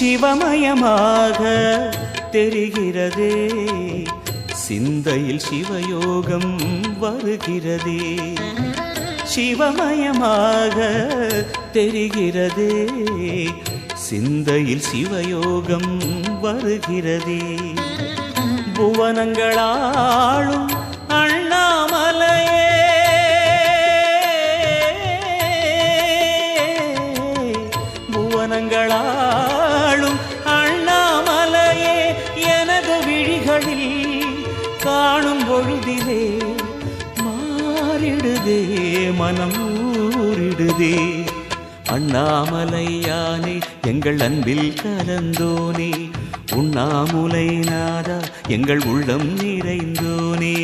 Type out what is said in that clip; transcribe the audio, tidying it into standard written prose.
சிவமயமாக தெரிகிறதே, சிந்தையில் சிவயோகம் வருகிறதே. சிவமயமாக தெரிகிறதே, சிந்தையில் சிவயோகம் வருகிறதே. புவனங்களாளும் அண்ணாமலையே, புவனங்களாளும் அண்ணாமலையே, எனது விழிகளில் காணும் பொழுதிலே மாறிடுதே மனம் ஊறிடுதே. அண்ணாமலையானே எங்கள் அன்பில் கலந்தோனே, உண்ணாமுலை நாதா எங்கள் உள்ளம் நிறைந்தோனே.